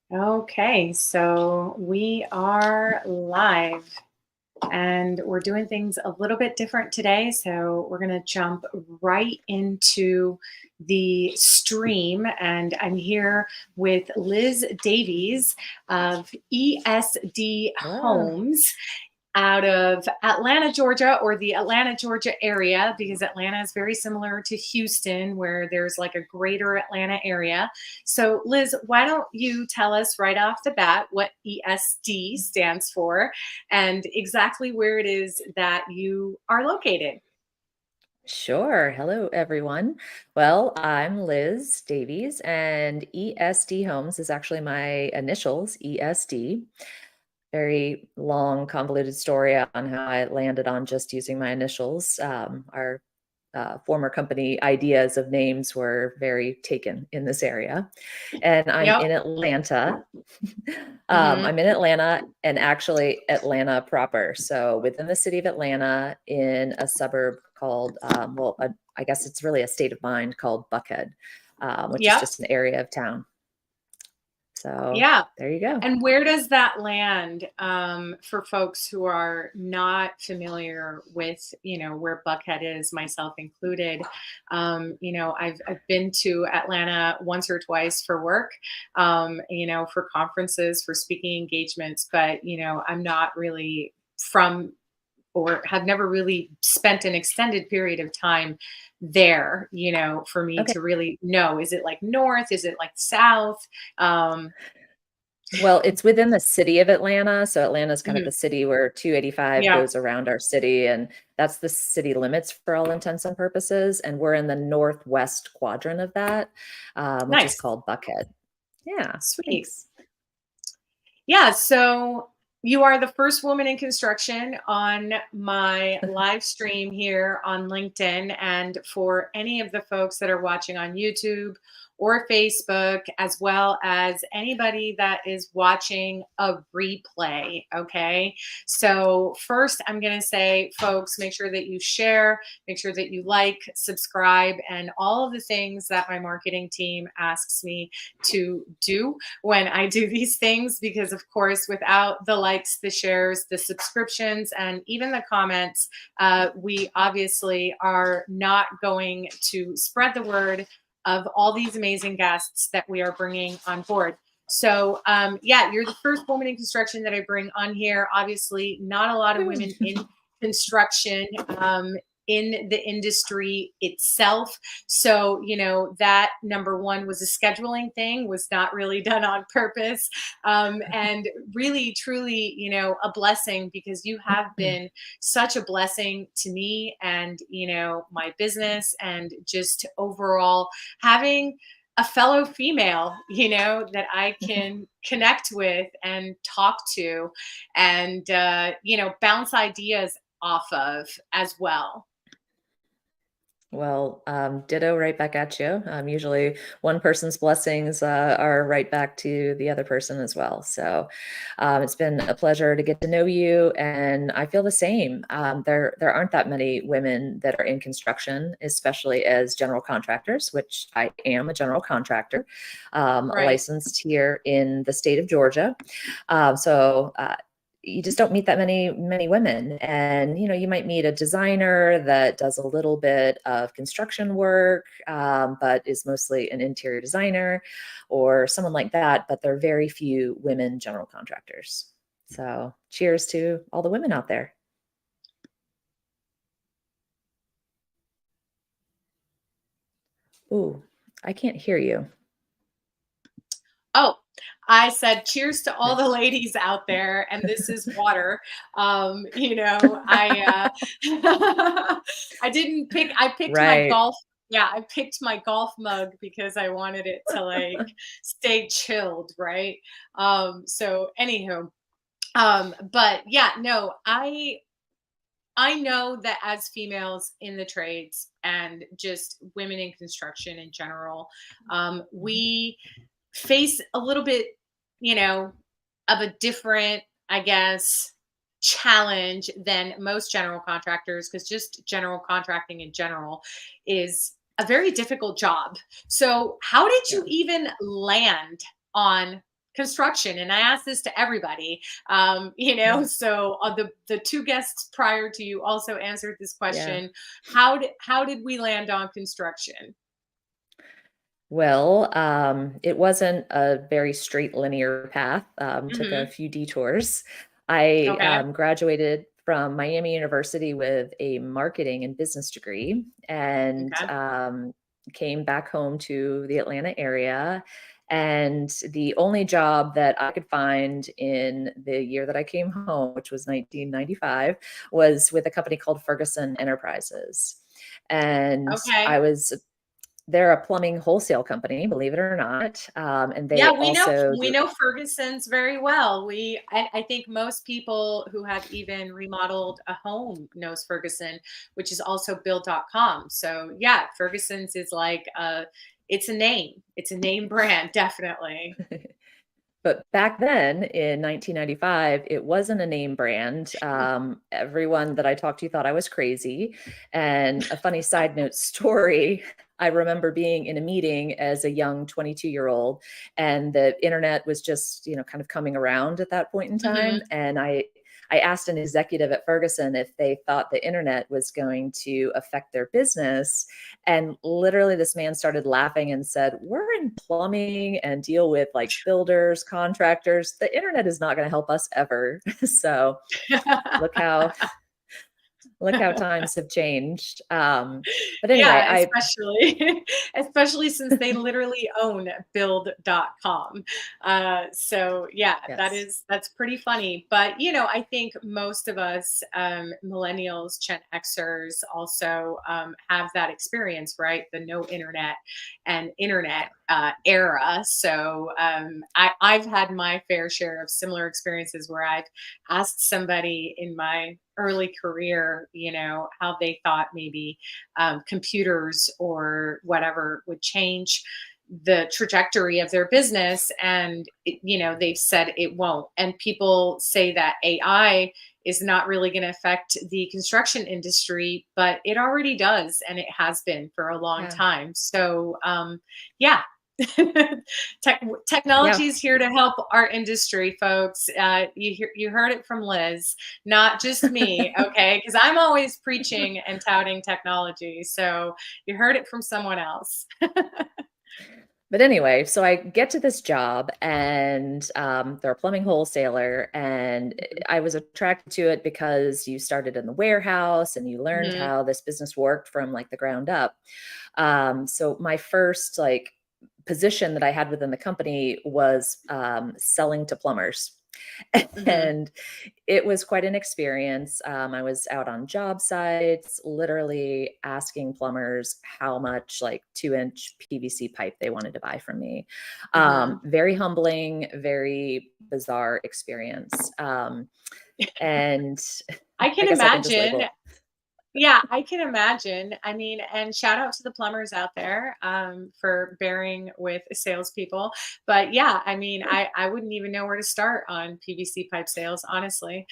Okay, so we are live and we're doing things a little bit different today. So we're going to jump right into the stream. And I'm here with Liz Davies of ESD Hello. Homes out of Atlanta, Georgia, or the Atlanta, Georgia area, because Atlanta is very similar to Houston, where there's like a greater Atlanta area. So, Liz, why don't you tell us right off the bat what ESD stands for and exactly where it is that you are located? Sure. Hello, everyone. Well, I'm Liz Davies, and ESD Homes is actually my initials, ESD. Very long, convoluted story on how I landed on just using my initials. Our former company ideas of names were very taken in this area. And I'm Yep. in Atlanta. Hmm. I'm in Atlanta and actually Atlanta proper. So within the city of Atlanta in a suburb called, I guess it's really a state of mind called Buckhead, which is Yep. just an area of town. So Yeah. there you go. And where does that land for folks who are not familiar with, where Buckhead is, myself included? I've been to Atlanta once or twice for work, for conferences, for speaking engagements, but, I'm not really from or have never really spent an extended period of time there, for me Okay. to really know. Is it like north? Is it like south? Um, Well, it's within the city of Atlanta. So Atlanta is kind of mhm. the city where 285 Yeah. goes around our city, and that's the city limits for all intents and purposes. And we're in the northwest quadrant of that, which is Nice. called Buckhead. Yeah, Sweet. thanks. Yeah. So you are the first woman in construction on my live stream here on LinkedIn. And for any of the folks that are watching on YouTube or Facebook, as well as anybody that is watching a replay. Okay. So, first, I'm going to say, folks, make sure that you share, make sure that you like, subscribe, and all of the things that my marketing team asks me to do when I do these things, because of course, without the likes, the shares, the subscriptions, and even the comments, we obviously are not going to spread the word of all these amazing guests that we are bringing on board. So, yeah, you're the first woman in construction that I bring on here. Obviously, not a lot of women in construction. In the industry itself. So, that number one was a scheduling thing, was not really done on purpose. And really, truly, a blessing, because you have been such a blessing to me and, my business, and just overall having a fellow female, that I can connect with and talk to and, bounce ideas off of as well. Well, ditto right back at you. Usually one person's blessings are right back to the other person as well. So it's been a pleasure to get to know you, and I feel the same. There aren't that many women that are in construction, especially as general contractors, which I am a general contractor, Right. licensed here in the state of Georgia. So you just don't meet that many women, and you might meet a designer that does a little bit of construction work, but is mostly an interior designer or someone like that, but there are very few women general contractors. So cheers to all the women out there. Ooh, I can't hear you. Oh, I said cheers to all the ladies out there, and this is water. I didn't pick. I picked my Right. golf. Yeah, I picked my golf mug because I wanted it to like stay chilled, right? So anywho, but yeah, no, I know that as females in the trades and just women in construction in general, we face a little bit, you know, of a different, I guess, challenge than most general contractors, because just general contracting in general is a very difficult job. So, how did Yeah. you even land on construction, and I ask this to everybody. Yeah. So the two guests prior to you also answered this Yeah. question. How did we land on construction? Well, it wasn't a very straight linear path. Took a Hmm. few detours. I Okay. graduated from Miami University with a marketing and business degree, and Okay. came back home to the Atlanta area. And the only job that I could find in the year that I came home, which was 1995, was with a company called Ferguson Enterprises. And Okay. I was they're a plumbing wholesale company, believe it or not. And Yeah, they also we do, know Ferguson's very well. I think most people who have even remodeled a home knows Ferguson, which is also Build.com. So yeah, Ferguson's is like it's a name. It's a name brand, definitely. but back then in 1995, it wasn't a name brand. Everyone that I talked to thought I was crazy. And a funny side note story, I remember being in a meeting as a young 22-year-old, and the internet was just, kind of coming around at that point in time. Hmm. And I asked an executive at Ferguson if they thought the internet was going to affect their business. And literally, this man started laughing and said, "We're in plumbing and deal with like builders, contractors. The internet is not going to help us ever." So look how look how times have changed. But anyway, Yeah, especially especially since they literally own Build.com. So yeah, yes, that's pretty funny. But I think most of us millennials, Gen Xers also have that experience, right? The no internet and internet era. So I've had my fair share of similar experiences where I've asked somebody in my early career, how they thought maybe computers or whatever would change the trajectory of their business. And, they've said it won't. And people say that AI is not really going to affect the construction industry, but it already does. And it has been for a long yeah, time. So, yeah. yeah. Technology is here to help our industry, folks. You heard it from Liz, not just me, okay? Because I'm always preaching and touting technology. So you heard it from someone else. But anyway, so I get to this job, and they're a plumbing wholesaler, and I was attracted to it because you started in the warehouse and you learned Mhm. how this business worked from like the ground up. So my first like position that I had within the company was selling to plumbers. Mhm. And it was quite an experience. I was out on job sites, literally asking plumbers how much like 2-inch PVC pipe they wanted to buy from me. Mhm. Very humbling, very bizarre experience. And I I can guess I can just imagine. label. Yeah, I can imagine. I mean, and shout out to the plumbers out there for bearing with salespeople. But yeah, I mean, I wouldn't even know where to start on PVC pipe sales, honestly.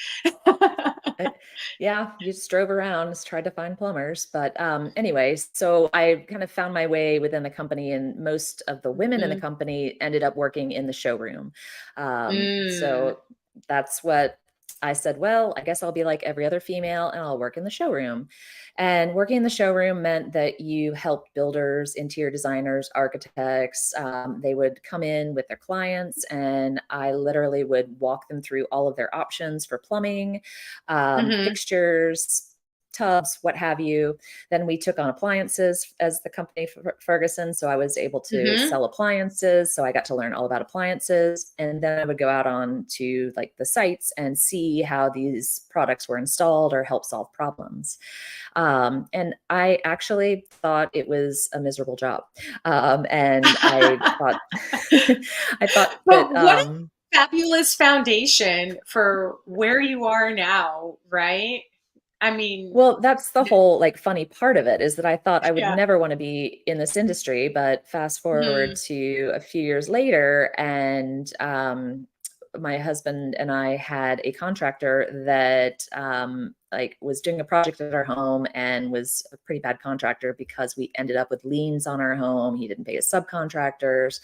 Uh, yeah, you just drove around, just tried to find plumbers. But anyways, so I kind of found my way within the company, and most of the women in the Mhm. company ended up working in the showroom. Mm. So that's what I said. Well, I guess I'll be like every other female and I'll work in the showroom. And working in the showroom meant that you helped builders, interior designers, architects. They would come in with their clients, and I literally would walk them through all of their options for plumbing, Mhm. fixtures, tubs, what have you. Then we took on appliances as the company Ferguson. So I was able to Mhm. sell appliances. So I got to learn all about appliances. And then I would go out on to like the sites and see how these products were installed or help solve problems. And I actually thought it was a miserable job. And I thought, I thought But that, what a fabulous foundation for where you are now, right? I mean, well, that's the whole, like, funny part of it, is that I thought I would yeah. never wanna be in this industry, but fast forward Mhm. to a few years later, and, my husband and I had a contractor that, like, was doing a project at our home and was a pretty bad contractor because we ended up with liens on our home. He didn't pay his subcontractors,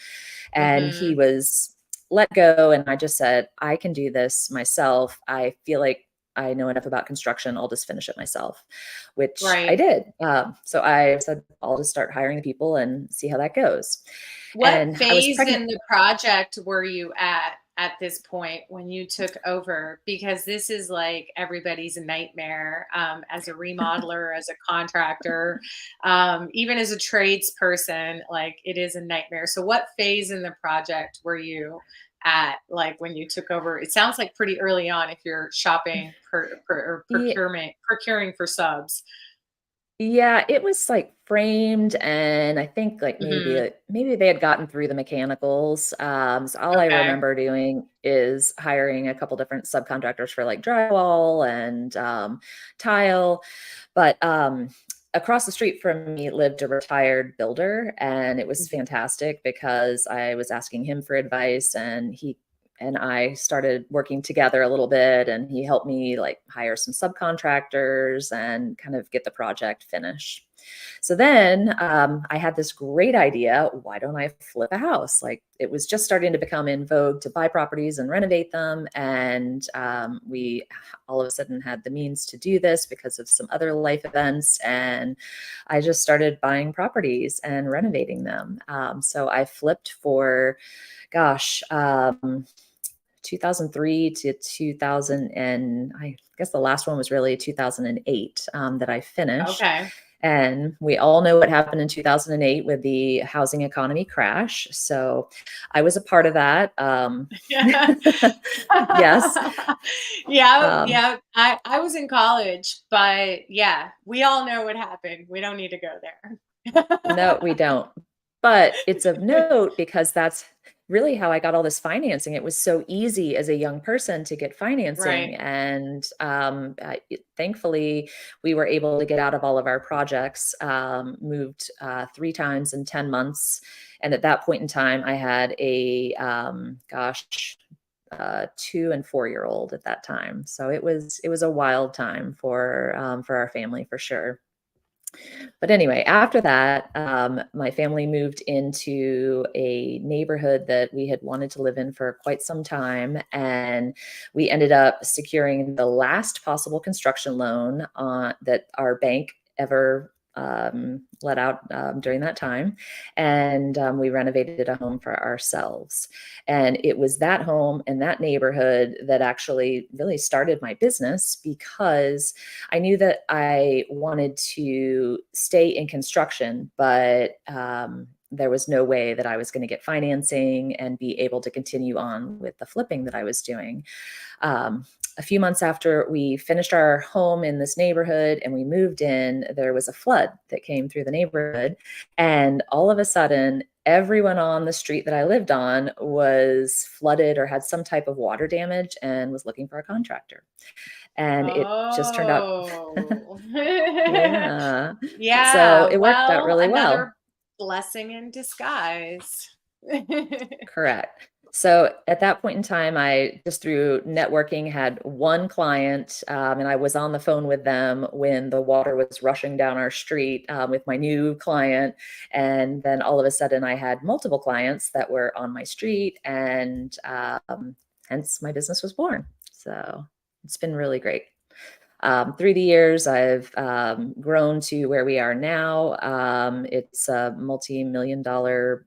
and he Mhm. was let go and I just said, I can do this myself. I feel like I know enough about construction. I'll just finish it myself, which I Right. did. So I said, I'll just start hiring the people and see how that goes. What And I was phase pregnant. in the project were you at this point when you took over? Because this is like everybody's nightmare, as a remodeler, as a contractor, even as a tradesperson, like it is a nightmare. So, what phase in the project were you at, like when you took over? It sounds like pretty early on if you're shopping or procuring for subs. Yeah, it was like framed, and I think like Hmm. maybe they had gotten through the mechanicals. So all I Okay. remember doing is hiring a couple different subcontractors for like drywall and tile. But across the street from me lived a retired builder, and it was fantastic because I was asking him for advice, and he and I started working together a little bit, and he helped me like hire some subcontractors and kind of get the project finished. So then I had this great idea. Why don't I flip a house? Like it was just starting to become in vogue to buy properties and renovate them. And we all of a sudden had the means to do this because of some other life events. And I just started buying properties and renovating them. So I flipped for, gosh, 2003 to 2000, and I guess the last one was really 2008 that I finished. Okay. And we all know what happened in 2008 with the housing economy crash. So I was a part of that. Yeah. Yes. Yeah, Um, yeah. I was in college, but yeah, we all know what happened. We don't need to go no, we there. don't. But it's of note because that's really how I got all this financing. It was so easy as a young person to get financing. Right. And thankfully, we were able to get out of all of our projects, moved 3 times in 10 months. And at that point in time, I had a, 2 and 4 year old at that time. So it was a wild time for our family for sure. But anyway, after that, my family moved into a neighborhood that we had wanted to live in for quite some time. And we ended up securing the last possible construction loan that our bank ever let out during that time. And we renovated a home for ourselves. And it was that home and that neighborhood that actually really started my business because I knew that I wanted to stay in construction, but there was no way that I was going to get financing and be able to continue on with the flipping that I was doing. Um, a few months after we finished our home in this neighborhood and we moved in, there was a flood that came through the neighborhood. And all of a sudden, everyone on the street that I lived on was flooded or had some type of water damage and was looking for a contractor. And it just turned out, Oh. yeah. So Yeah, it worked out well, really well. another blessing in disguise. Correct. So at that point in time, I just through networking had one client, and I was on the phone with them when the water was rushing down our street with my new client. And then all of a sudden, I had multiple clients that were on my street, and hence my business was born. So it's been really great. Through the years, I've grown to where we are now. It's a multi-million dollar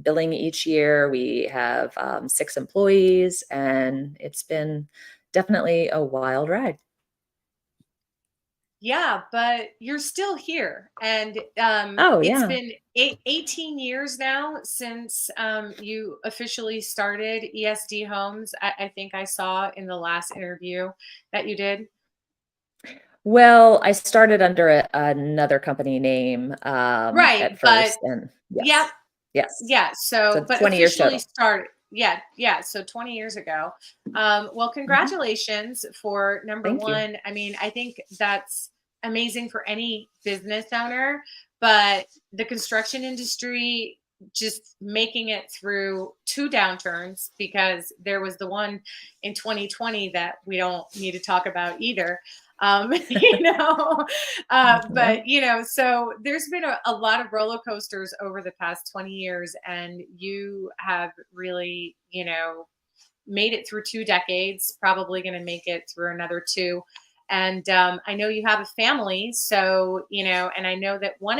billing each year. We have 6 employees, and it's been definitely a wild ride. Yeah, but you're still here. And Oh, it's yeah. been 18 years now since you officially started ESD Homes. I think I saw in the last interview that you did. Well, I started under another company name Right. at But first, and yep. yes, yes. Yeah. So So, but 20 years officially total. started. Yeah. Yeah. So 20 years ago. Well, Mhm. congratulations for number Thank you. one. I mean, I think that's amazing for any business owner, but the construction industry just making it through two downturns, because there was the one in 2020 that we don't need to talk about either. But Well, so there's been a lot of roller coasters over the past 20 years, and you have really, made it through 2 decades, probably going to make it through another two. And I know you have a family, so and I know that one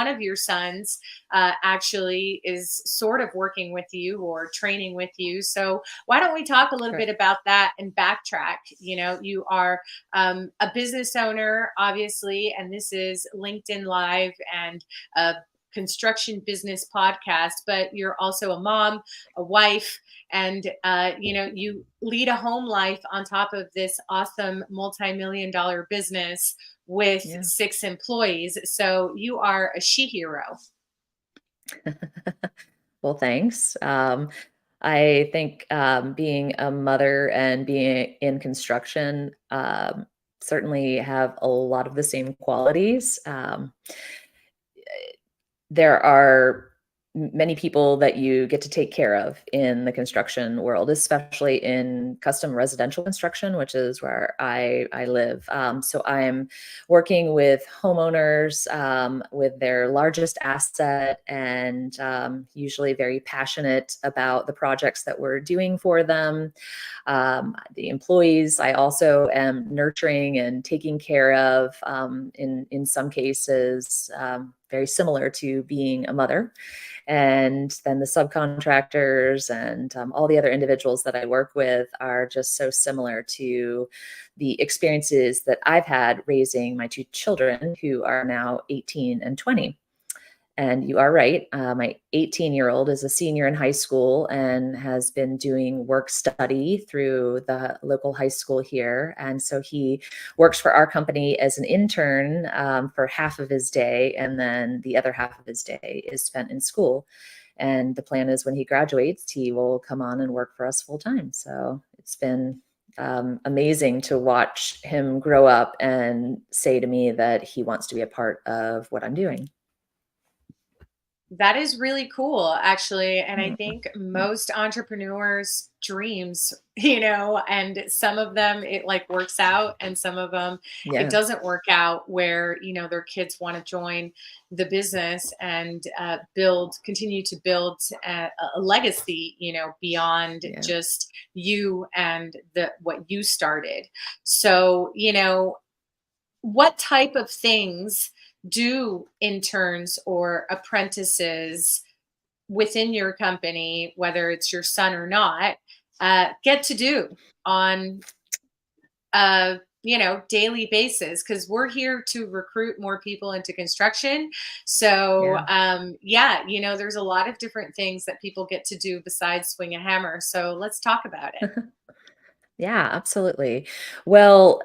of your sons actually is sort of working with you or training with you. So why don't we talk a little bit sure. about that and backtrack? You are a business owner, obviously, and this is LinkedIn Live and a construction business podcast, but you're also a mom, a wife, and you lead a home life on top of this awesome multi-million dollar business with Yeah. 6 employees, so you are a she hero. Well, thanks. I think being a mother and being in construction certainly have a lot of the same qualities. There are many people that you get to take care of in the construction world, especially in custom residential construction, which is where I live. So I'm working with homeowners with their largest asset and usually very passionate about the projects that we're doing for them. The employees I also am nurturing and taking care of in some cases, very similar to being a mother. And then the subcontractors and all the other individuals that I work with are just so similar to the experiences that I've had raising my 2 children who are now 18 and 20. And you are right. My 18-year-old is a senior in high school and has been doing work study through the local high school here. And so he works for our company as an intern for half of his day. And then the other half of his day is spent in school. And the plan is when he graduates, he will come on and work for us full time. So it's been amazing to watch him grow up and say to me that he wants to be a part of what I'm doing. That is really cool, actually. And I Mhm. think most entrepreneurs' dreams, and some of them it like works out, and some of them it Yeah. doesn't work out where, their kids want to join the business and continue to build a legacy, beyond Yeah. just you and what you started. So, what type of things do interns or apprentices within your company, whether it's your son or not, get to do on a daily basis? Because we're here to recruit more people into construction. So Yeah. yeah, there's a lot of different things that people get to do besides swing a hammer. So let's talk about it. Yeah, absolutely. Well,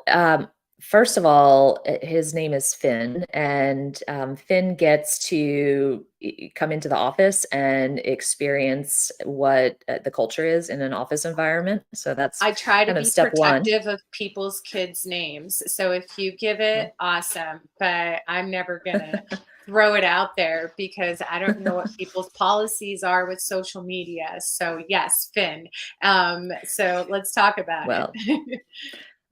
first of all, his name is Finn, and Finn gets to come into the office and experience what the culture is in an office environment. So that's I try to kind of be step one. protective of people's kids' names. So if you give it, Well, awesome. But I'm never gonna throw it out there because I don't know what people's policies are with social media. So yes, Finn. So let's talk about well, it.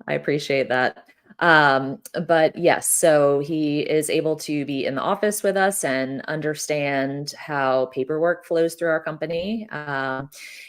I appreciate that. But yes, so he is able to be in the office with us and understand how paperwork flows through our company.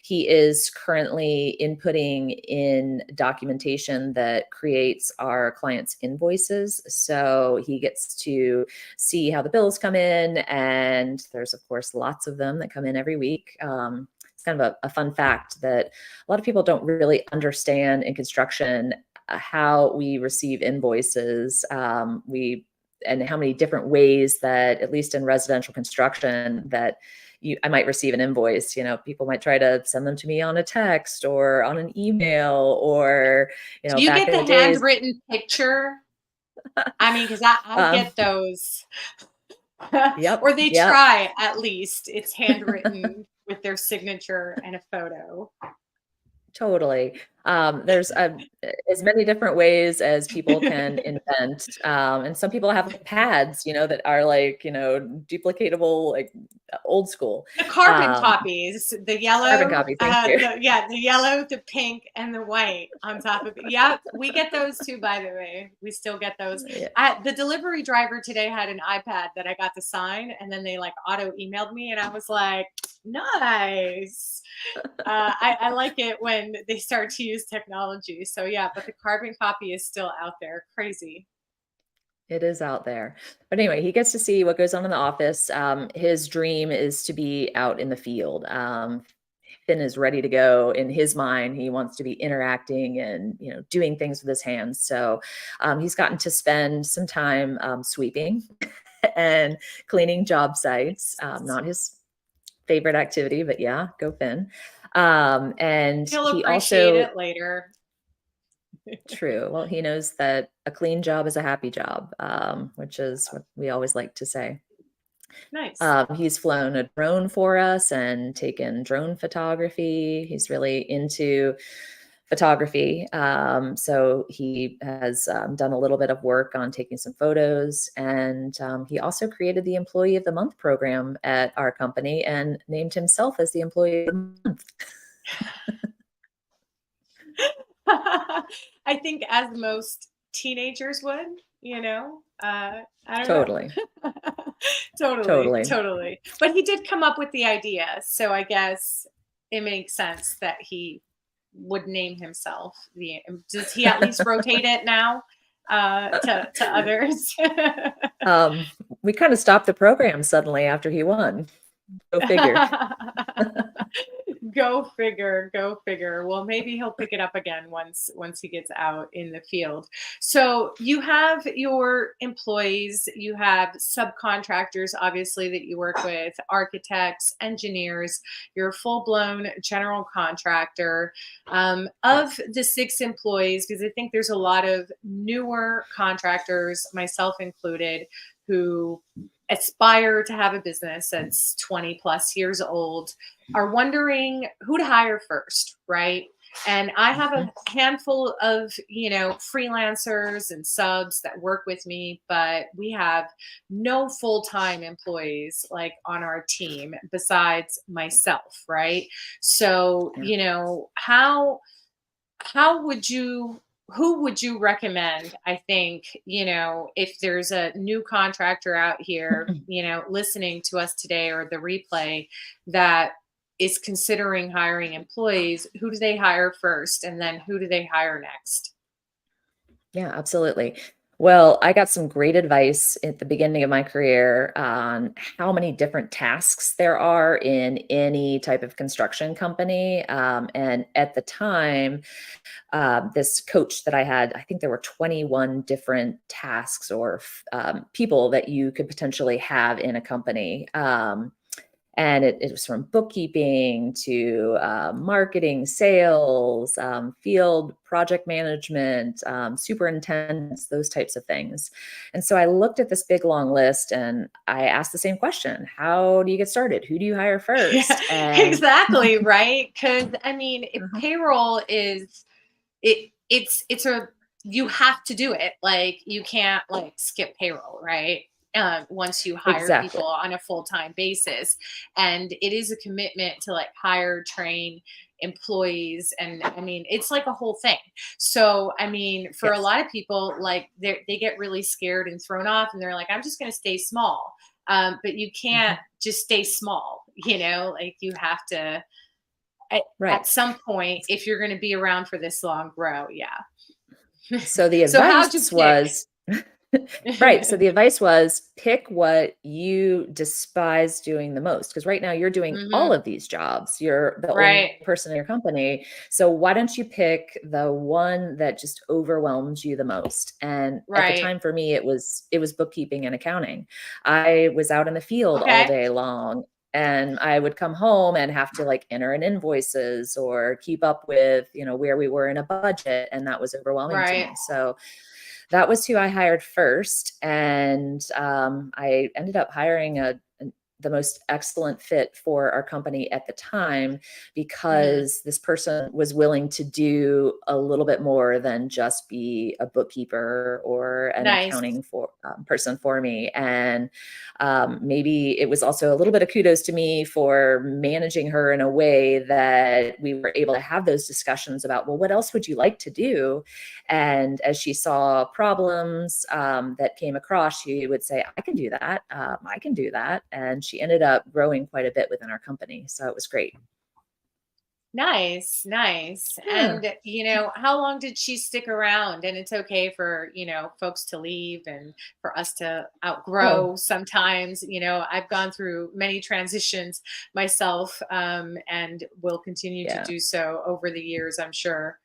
He is currently inputting in documentation that creates our clients' invoices. So he gets to see how the bills come in, and there's, of course, lots of them that come in every week. It's kind of a fun fact that a lot of people don't really understand in construction how we receive invoices. We and how many different ways that, at least in residential construction, that I might receive an invoice. People might try to send them to me on a text or on an email, or Do you back get in the the days. handwritten picture? I mean, because I Um, get those. yep, Or they yep. try, at least. It's handwritten with their signature and a photo. Totally. There's as many different ways as people can invent. And some people have like pads, that are like, duplicatable, like old school. The carbon Um, copies, the Carbon yellow, copy, thank you. the yellow, the pink, and the white on top of it. Yep, we get those too. By the way, we still get those. Yeah. The delivery driver today had an iPad that I got to sign, and then they like auto emailed me, and I was like, nice. I like it when they start to use technology. So yeah, but the carbon copy is still out there. Crazy. It is out there. But anyway, he gets to see what goes on in the office. His dream is to be out in the field. Finn is ready to go in his mind. He wants to be interacting and, doing things with his hands. So he's gotten to spend some time sweeping and cleaning job sites. Not his favorite activity, but yeah, go Finn. And He'll he appreciate also it later. True. Well, he knows that a clean job is a happy job, which is what we always like to say. Nice. He's flown a drone for us and taken drone photography. He's really into photography. So he has done a little bit of work on taking some photos. And he also created the Employee of the Month program at our company and named himself as the Employee of the Month. I think as most teenagers would, I don't Totally. know. Totally, Totally. totally. But he did come up with the idea, so I guess it makes sense that he would name himself the. Does he at least rotate it now to others? We kind of stopped the program suddenly after he won. Go figure. Go figure, go figure. Well, maybe he'll pick it up again once he gets out in the field. So you have your employees, you have subcontractors, obviously, that you work with, architects, engineers. You're a full-blown general contractor. Of the 6 employees, because I think there's a lot of newer contractors, myself included, who aspire to have a business that's 20 plus years old, are wondering who to hire first, right? And I have a handful of, freelancers and subs that work with me, but we have no full-time employees like on our team besides myself, right? So, Yeah. how would you who would you recommend? I think, if there's a new contractor out here, listening to us today or the replay, that is considering hiring employees, who do they hire first, and then who do they hire next? Yeah, absolutely. Well, I got some great advice at the beginning of my career on how many different tasks there are in any type of construction company. And at the time, this coach that I had, I think there were 21 different tasks or people that you could potentially have in a company. And it was from bookkeeping to marketing, sales, field project management, superintendents, those types of things. And so I looked at this big long list and I asked the same question: how do you get started? Who do you hire Yeah, first? And exactly, right? Because I mean, if uh-huh. payroll is it's a you have to do it. Like you can't like skip payroll, right? Once you hire Exactly. people on a full-time basis, and it is a commitment to like hire, train employees, and I mean it's like a whole thing. So I mean, for a Yes. lot of people, like they get really scared and thrown off, and they're like, I'm just going to stay small. But you can't Mhm. just stay small. Like you have to at Right. some point, if you're going to be around for this long, grow. Yeah. So the So how'd you advice pick? was right. So the advice was pick what you despise doing the most. Because right now you're doing all Hmm. of these jobs. You're the only Right. person in your company. So why don't you pick the one that just overwhelms you the most? And at the Right. time for me, it was bookkeeping and accounting. I was out in the field all Okay. day long. And I would come home and have to like enter in invoices or keep up with, where we were in a budget. And that was overwhelming to Right. me. So that was who I hired first. And I ended up hiring the most excellent fit for our company at the time, Mm, because this person was willing to do a little bit more than just be a bookkeeper or an nice. accounting person for me. And maybe it was also a little bit of kudos to me for managing her in a way that we were able to have those discussions about, well, what else would you like to do? And as she saw problems that came across, she would say, I can do that. I can do that. And she ended up growing quite a bit within our company. So it was great. Nice, nice. Yeah. And, how long did she stick around? And it's okay for, folks to leave and for us to Oh, outgrow sometimes. I've gone through many transitions myself, and will continue to yeah. do so over the years, I'm sure.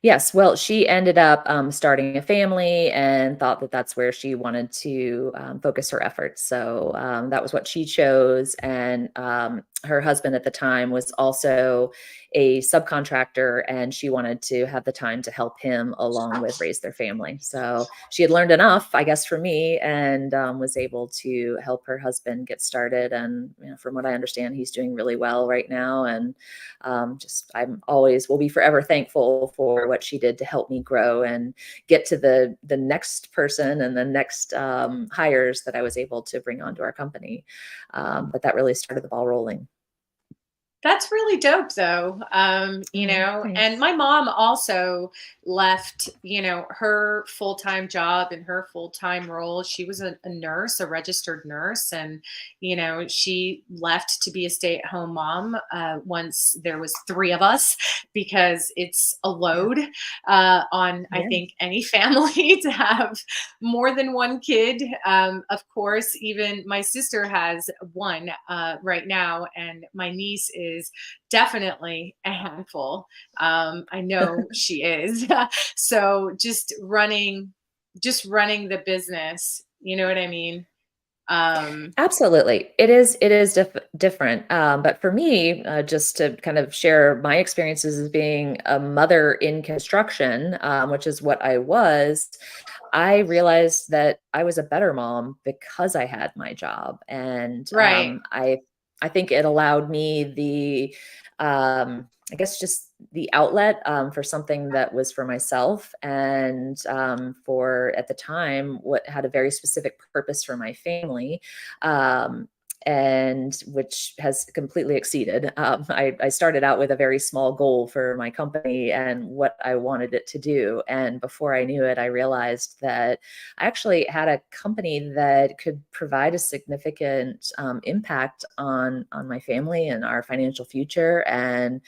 Yes, well, she ended up starting a family and thought that that's where she wanted to focus her efforts. So that was what she chose. And her husband at the time was also a subcontractor, and she wanted to have the time to help him along with raise their family. So she had learned enough, I guess, for me, and was able to help her husband get started. And from what I understand, he's doing really well right now. And just I'm always will be forever thankful for what she did to help me grow and get to the next person and the next hires that I was able to bring onto our company. But that really started the ball rolling. That's really dope though. Oh, And thanks. my mom also left, her full-time job and her full-time role. She was a nurse, a registered nurse, and she left to be a stay-at-home mom once there was three of us, because it's a Yeah. load on, I Yeah. think, any family to have more than one kid. Of course, even my sister has one right now, and my niece is definitely a handful. I know she is. So just running the business. You know what I mean? Um, Absolutely. It is different. But for me, just to kind of share my experiences as being a mother in construction, which is what I was, I realized that I was a better mom because I had my job. And right. I think it allowed me I guess just the outlet for something that was for myself, and for at the time what had a very specific purpose for my family, um, and which has completely exceeded. I started out with a very small goal for my company and what I wanted it to do. And before I knew it, I realized that I actually had a company that could provide a significant impact on my family and our financial future. And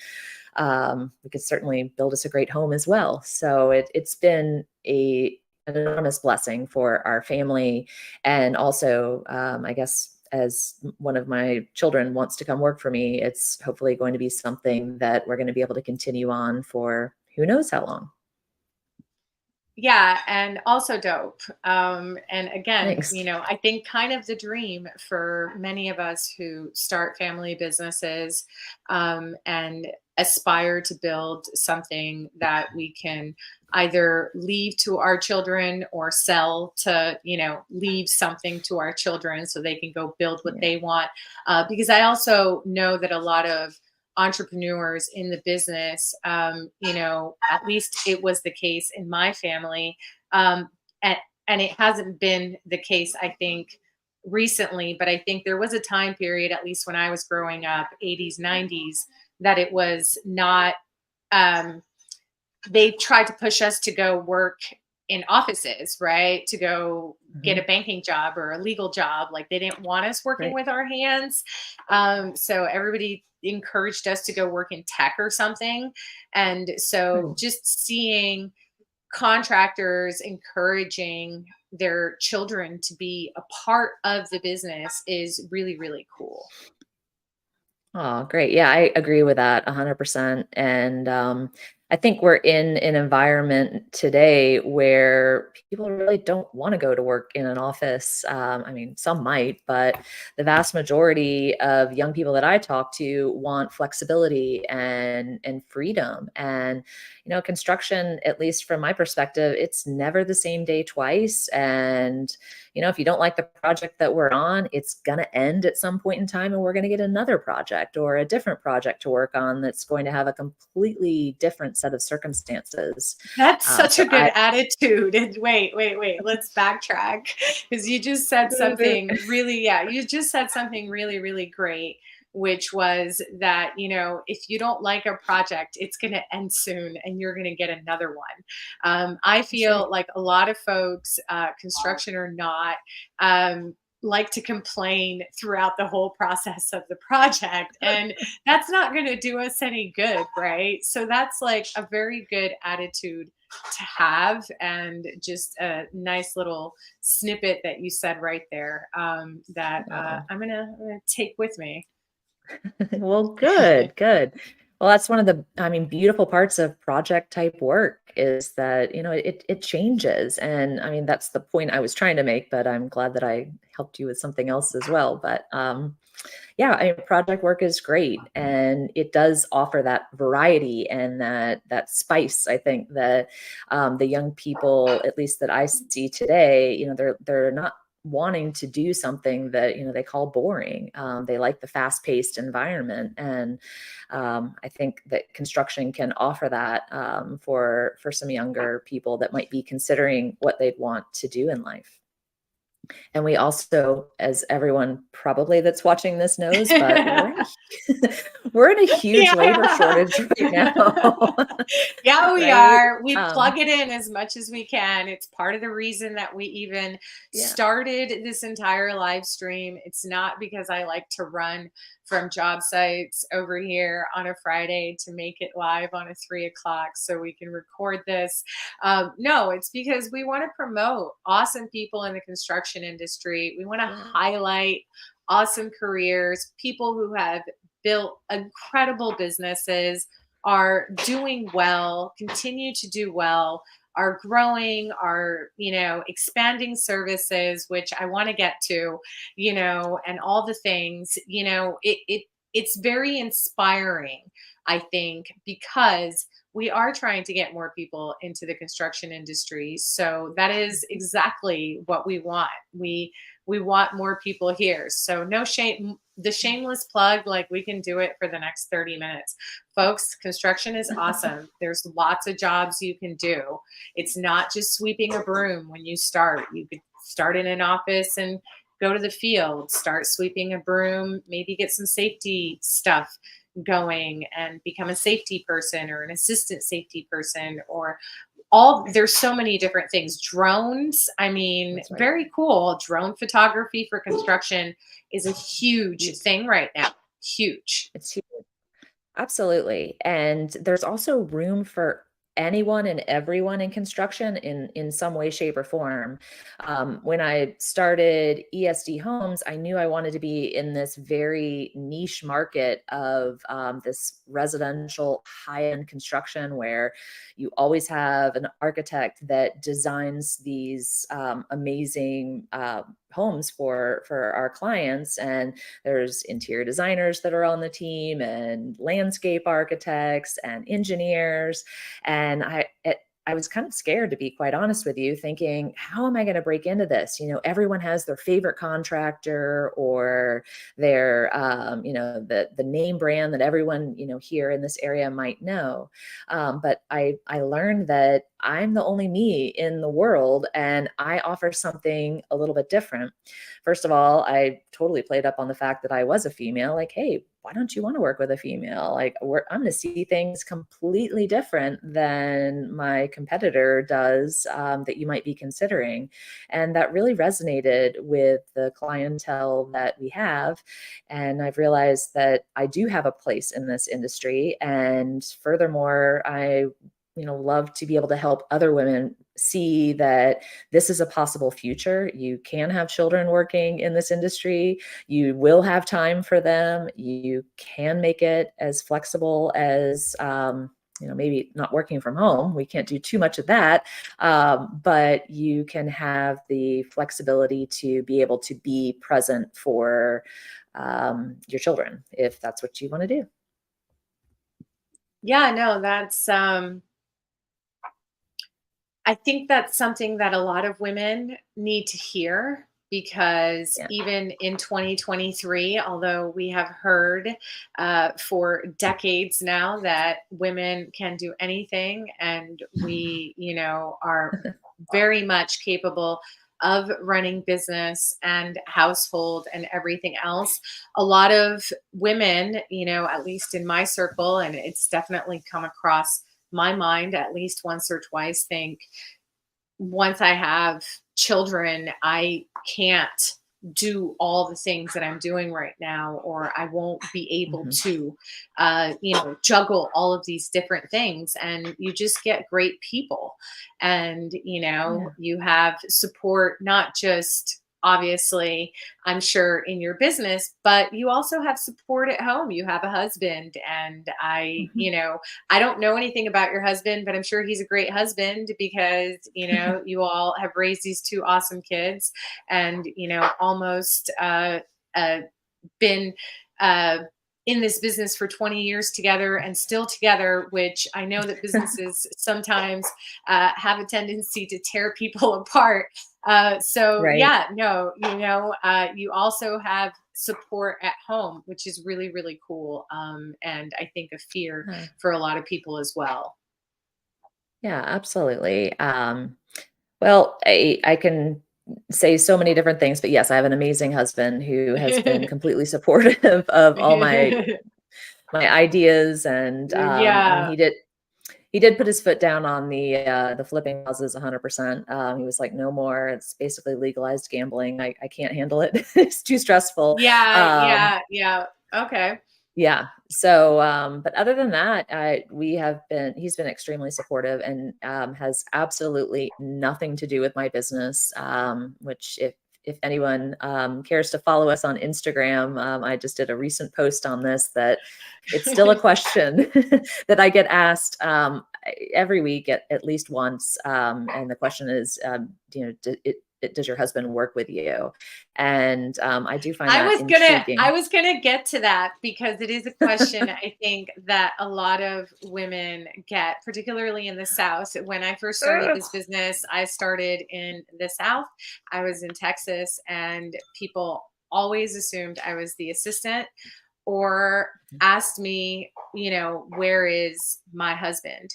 we could certainly build us a great home as well. So it's been an enormous blessing for our family. And also, I guess, as one of my children wants to come work for me, it's hopefully going to be something that we're going to be able to continue on for who knows how long. Yeah, and also dope. And again, Thanks. I think kind of the dream for many of us who start family businesses, and aspire to build something that we can either leave to our children or sell to, leave something to our children so they can go build what Yeah. they want. Because I also know that a lot of entrepreneurs in the business. At least it was the case in my family. Um, and, and it hasn't been the case, I think, recently, but I think there was a time period, at least when I was growing up, 80s, 90s, that it was not, um, they tried to push us to go work in offices, right? To go get Mhm. a banking job or a legal job. Like they didn't want us working Right. with our hands. So everybody encouraged us to go work in tech or something. And so Right. just seeing contractors encouraging their children to be a part of the business is really, really cool. Oh, great. Yeah, I agree with that 100%. And I think we're in an environment today where people really don't want to go to work in an office. I mean, some might, but the vast majority of young people that I talk to want flexibility and freedom. And construction, at least from my perspective, it's never the same day twice. And if you don't like the project that we're on, it's going to end at some point in time, and we're going to get another project or a different project to work on that's going to have a completely different set of circumstances. That's such So a good attitude. And wait. Let's backtrack because you just said something really, yeah, you just said something really, really great, which was that, if you don't like a project, it's going to end soon and you're going to get another one. I That's right. feel like a lot of folks, construction or not, like to complain throughout the whole process of the project. And that's not going to do us any good, right? So that's like a very good attitude to have, and just a nice little snippet that you said right there, that Oh. I'm gonna take with me. Well, good, good. Well, that's one of the, I mean, beautiful parts of project type work is that, it changes. And I mean, that's the point I was trying to make, but I'm glad that I helped you with something else as well. But yeah, I mean, project work is great, and it does offer that variety and that spice. I think that the young people, at least that I see today, they're not wanting to do something that they call boring. They like the fast-paced environment, and I think that construction can offer that for some younger people that might be considering what they'd want to do in life. And we also, as everyone probably that's watching this knows, but we're in a huge labor Yeah. shortage right now, Yeah, we right? are. We plug it in as much as we can. It's part of the reason that we even Yeah, started this entire live stream. It's not because I like to run from job sites over here on a Friday to make it live on a 3 o'clock so we can record this. No, it's because we want to promote awesome people in the construction industry. We want to yeah, highlight awesome careers, people who have built incredible businesses, are doing well, continue to do well, are growing, are, expanding services, which I want to get to, and all the things, it's very inspiring, I think, because we are trying to get more people into the construction industry. So that is exactly what we want. We want more people here. So no shame, the shameless plug, like we can do it for the next 30 minutes. Folks, construction is awesome. There's lots of jobs you can do. It's not just sweeping a broom when you start. You could start in an office and go to the field, start sweeping a broom, maybe get some safety stuff going and become a safety person or an assistant safety person, or all, there's so many different things. Drones, I mean, that's right. very cool. Drone photography for construction is a huge thing right now. Huge. It's huge. Absolutely. And there's also room for anyone and everyone in construction in some way, shape, or form. When I started ESD Homes, I knew I wanted to be in this very niche market of this residential high-end construction where you always have an architect that designs these amazing homes for our clients, and there's interior designers that are on the team, and landscape architects and engineers. And I was kind of scared, to be quite honest with you, thinking, how am I going to break into this? Everyone has their favorite contractor or their, the name brand that everyone, here in this area might know. But I learned that I'm the only me in the world, and I offer something a little bit different. First of all, I totally played up on the fact that I was a female. Like, hey, why don't you want to work with a female? Like, I'm going to see things completely different than my competitor does, that you might be considering. And that really resonated with the clientele that we have. And I've realized that I do have a place in this industry. And furthermore, I love to be able to help other women see that this is a possible future. You can have children working in this industry. You will have time for them. You can make it as flexible as, maybe not working from home. We can't do too much of that. But you can have the flexibility to be able to be present for your children if that's what you want to do. Yeah, no, that's I think that's something that a lot of women need to hear because Yeah. even in 2023, although we have heard for decades now that women can do anything and we, are very much capable of running business and household and everything else. A lot of women, at least in my circle, and it's definitely come across my mind at least once or twice, think once I have children, I can't do all the things that I'm doing right now, or I won't be able Mhm. to, juggle all of these different things. And you just get great people. And, Yeah. you have support, not just obviously, I'm sure in your business, but you also have support at home. You have a husband. And Mhm. I don't know anything about your husband, but I'm sure he's a great husband because, you all have raised these two awesome kids and, almost uh, been uh, in this business for 20 years together and still together, which I know that businesses sometimes have a tendency to tear people apart. So Right. yeah, no, you also have support at home, which is really, really cool. And I think a fear Yeah. for a lot of people as well. Yeah, absolutely. Well, I can say so many different things, but yes, I have an amazing husband who has been completely supportive of all my ideas, and Yeah. he did put his foot down on the flipping houses 100%. He was like, "No more. It's basically legalized gambling. I can't handle it. It's too stressful." Yeah, Um, yeah, yeah. Okay. yeah. So, but other than that, he's been extremely supportive and has absolutely nothing to do with my business. Which if anyone cares to follow us on Instagram, I just did a recent post on this that it's still a question that I get asked every week at least once. And the question is, does your husband work with you? And I do find I that was gonna I intriguing. was gonna get to that because it is a question I think that a lot of women get, particularly in the South. When I first started this business, I started in the South. I was in Texas, and people always assumed I was the assistant or asked me, where is my husband?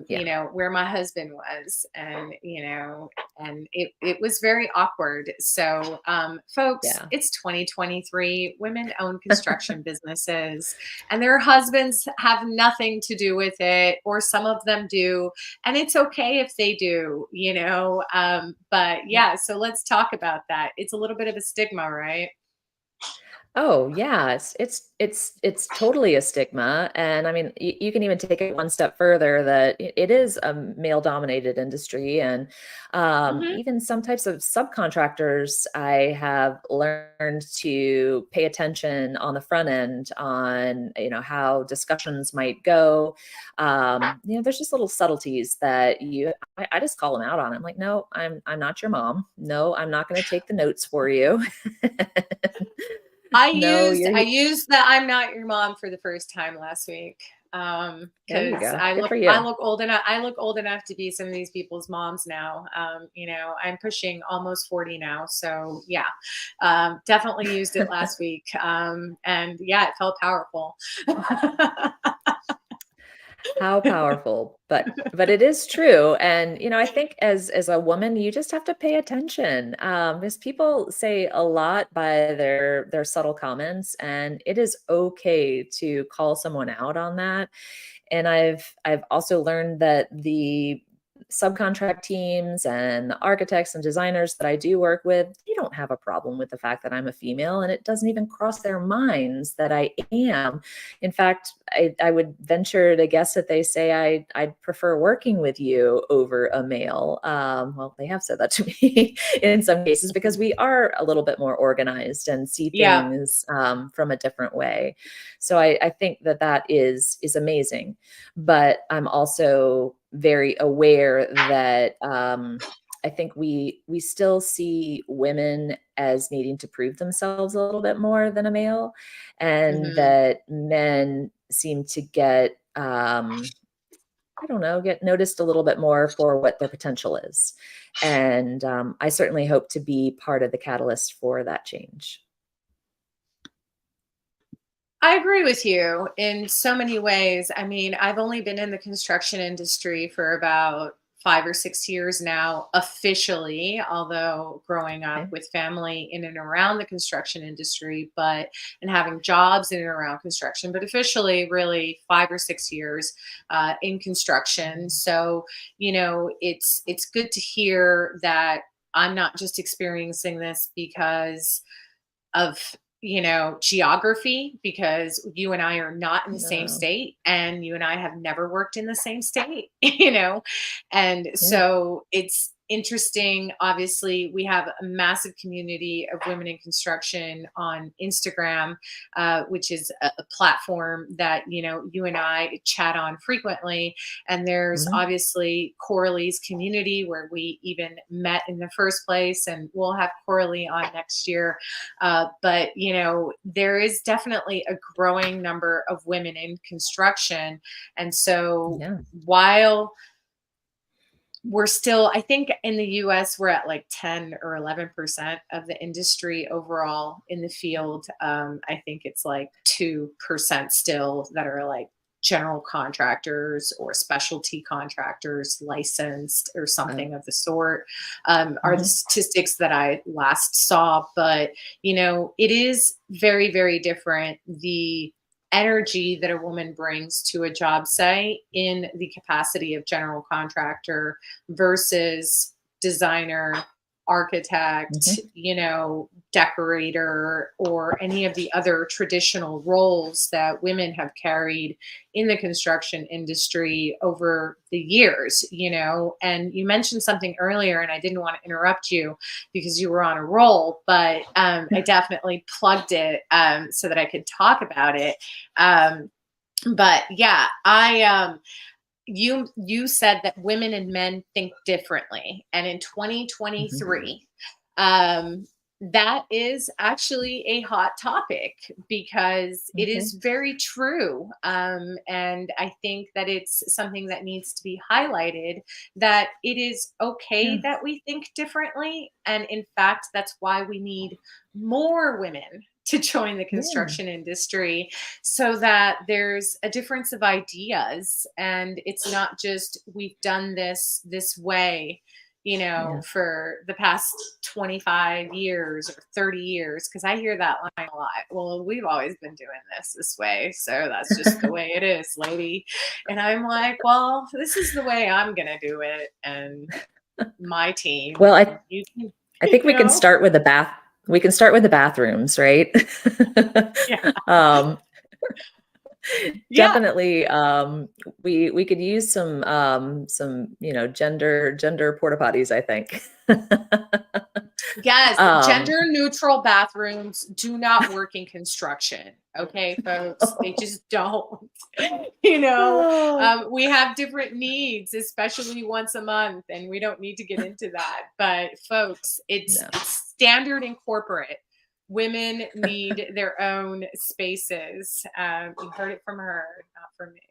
Yeah. Where my husband was. And, and it was very awkward. So, folks, Yeah. it's 2023. Women own construction businesses, and their husbands have nothing to do with it, or some of them do. And it's okay if they do, but Yeah. yeah, so let's talk about that. It's a little bit of a stigma, right? Oh, yeah, it's totally a stigma, and I mean, you can even take it one step further that it is a male-dominated industry, and Hmm. even some types of subcontractors, I have learned to pay attention on the front end on, how discussions might go. There's just little subtleties that I just call them out on. I'm like, "No, I'm not your mom. No, I'm not gonna take the notes for you." I No, used you're I he used the "I'm not your mom" for the first time last week. there you Because go. I Good look for I you. look old enough I look old enough to be some of these people's moms now. I'm pushing almost 40 now. So yeah. Definitely used it last week. And yeah, it felt powerful. How powerful, but it is true, and, I think as a woman, you just have to pay attention, because people say a lot by their subtle comments, and it is okay to call someone out on that. And I've also learned that the subcontract teams and the architects and designers that I do work with, they don't have a problem with the fact that I'm a female, and it doesn't even cross their minds that I am. In fact, I would venture to guess that they say I'd prefer working with you over a male. Well, they have said that to me in some cases because we are a little bit more organized and see Yeah. things from a different way. So I think that is amazing, but I'm also very aware that I think we still see women as needing to prove themselves a little bit more than a male, and Hmm. that men seem to get I don't know, get noticed a little bit more for what their potential is. And I certainly hope to be part of the catalyst for that change. I agree with you in so many ways. I mean, I've only been in the construction industry for about 5 or 6 years now, officially, although growing up Okay. with family in and around the construction industry, but and having jobs in and around construction, but officially, really 5 or 6 years in construction. Mhm. So, it's good to hear that I'm not just experiencing this because of geography, because you and I are not in the same No. state, and you and I have never worked in the same state. And Yeah. so it's interesting. Obviously, we have a massive community of women in construction on Instagram, which is a platform that you and I chat on frequently. And there's Mhm. obviously Coralie's community, where we even met in the first place, and we'll have Coralie on next year. But there is definitely a growing number of women in construction. And so Yeah. while we're still, I think in the US, we're at like 10 or 11% of the industry overall in the field. I think it's like 2% still that are like general contractors or specialty contractors licensed or Uh, something of the sort, are the mhm. statistics that I last saw. But, it is very, very different. The energy that a woman brings to a job site in the capacity of general contractor versus designer, architect, Mhm. decorator, or any of the other traditional roles that women have carried in the construction industry over the years. And you mentioned something earlier, and I didn't want to interrupt you because you were on a roll, but I definitely plugged it so that I could talk about it. Um, but yeah, you said that women and men think differently, and in Mhm. 2023, um that is actually a hot topic, because it Okay. is very true. And I think that it's something that needs to be highlighted, that it is Yeah. okay that we think differently, and in fact, that's why we need more women to join the Yeah. construction industry, so that there's a difference of ideas, and it's not just we've done this way, Yeah. for the past 25 years or 30 years, because I hear that line a lot. Well, we've always been doing this way, so that's just the way it is, lady. And I'm like, well, this is the way I'm gonna do it, and my team, Well, and you can, I think you we can know start with the bathrooms, right? yeah, Um, yeah. definitely, we could use some, gender porta potties, I think. Yes, Um, gender neutral bathrooms do not work in construction. Okay, folks, they just don't. you know, oh, we have different needs, especially once a month, and we don't need to get into that. But folks, no. it's standard in corporate. Women need their own spaces. You heard it from her, not from me.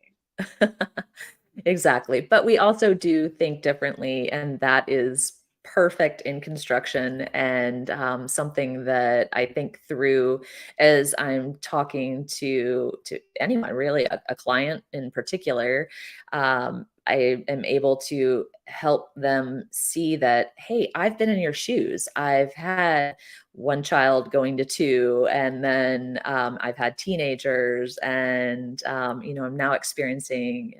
Exactly. But we also do think differently, and that is perfect in construction, and something that I think through as I'm talking to anyone, really, a client in particular. I am able to help them see that, hey, I've been in your shoes. I've had one child going to two, and then I've had teenagers, and I'm now experiencing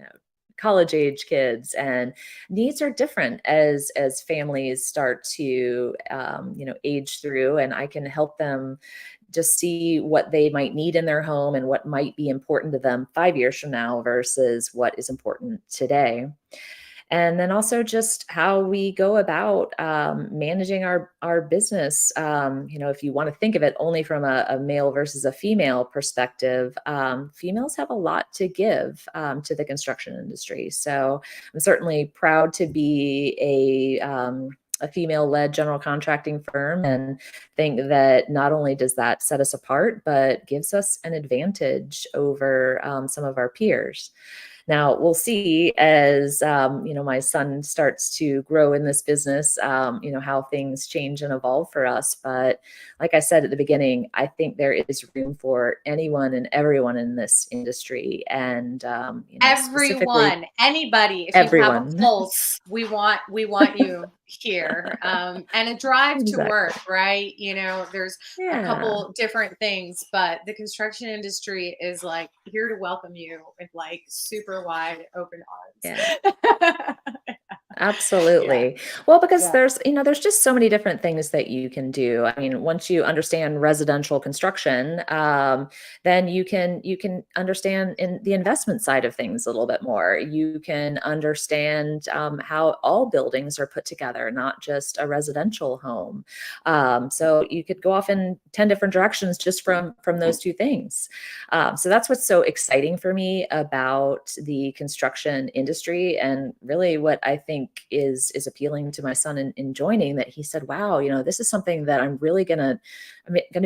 college age kids, and needs are different as families start to age through, and I can help them just see what they might need in their home and what might be important to them 5 years from now versus what is important today. And then also just how we go about managing our business. If you want to think of it only from a male versus a female perspective, females have a lot to give to the construction industry. So I'm certainly proud to be a female-led general contracting firm, and think that not only does that set us apart, but gives us an advantage over some of our peers. Now we'll see as, my son starts to grow in this business, how things change and evolve for us. But like I said at the beginning, I think there is room for anyone and everyone in this industry. And, specifically Everyone, anybody, if you have a everyone. pulse, we want you here. And a drive to work, Exactly. right? There's a Yeah. couple different things, but the construction industry is like here to welcome you with like super wide open Yeah. arms. Yeah, Absolutely. Well, because yeah. there's just so many different things that you can do. I mean, once you understand residential construction, then you can understand in the investment side of things a little bit more. You can understand how all buildings are put together, not just a residential home. So you could go off in 10 different directions just from those two things. So that's what's so exciting for me about the construction industry, and really what I think is appealing to my son in joining, that he said, wow, this is something that I'm gonna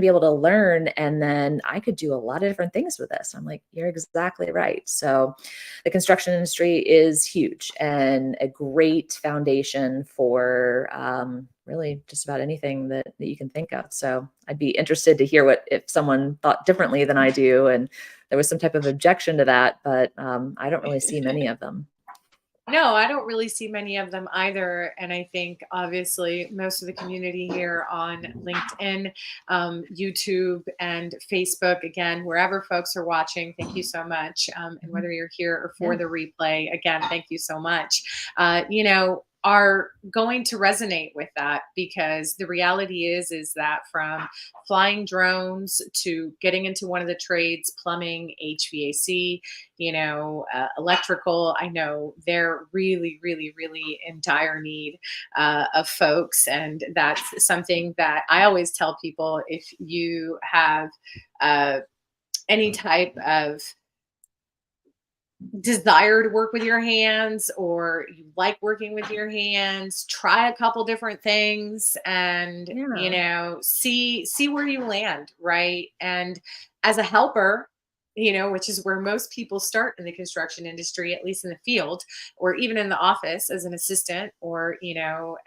be able to learn, and then I could do a lot of different things with this. I'm like, you're exactly right. So the construction industry is huge and a great foundation for really just about anything that you can think of. So I'd be interested to hear what if someone thought differently than I do, and there was some type of objection to that, but I don't really see many of them. No, I don't really see many of them either. And I think obviously most of the community here on LinkedIn, YouTube, and Facebook, again, wherever folks are watching, thank you so much. And Mhm. whether you're here or for Yeah. the replay, again, thank you so much. Are going to resonate with that, because the reality is that from flying drones to getting into one of the trades, plumbing, HVAC, electrical, I know they're really, really, really in dire need of folks. And that's something that I always tell people: if you have uh, any type of desire to work with your hands, or you like working with your hands, try a couple different things and Yeah. see where you land, right? And as a helper, which is where most people start in the construction industry, at least in the field, or even in the office as an assistant, or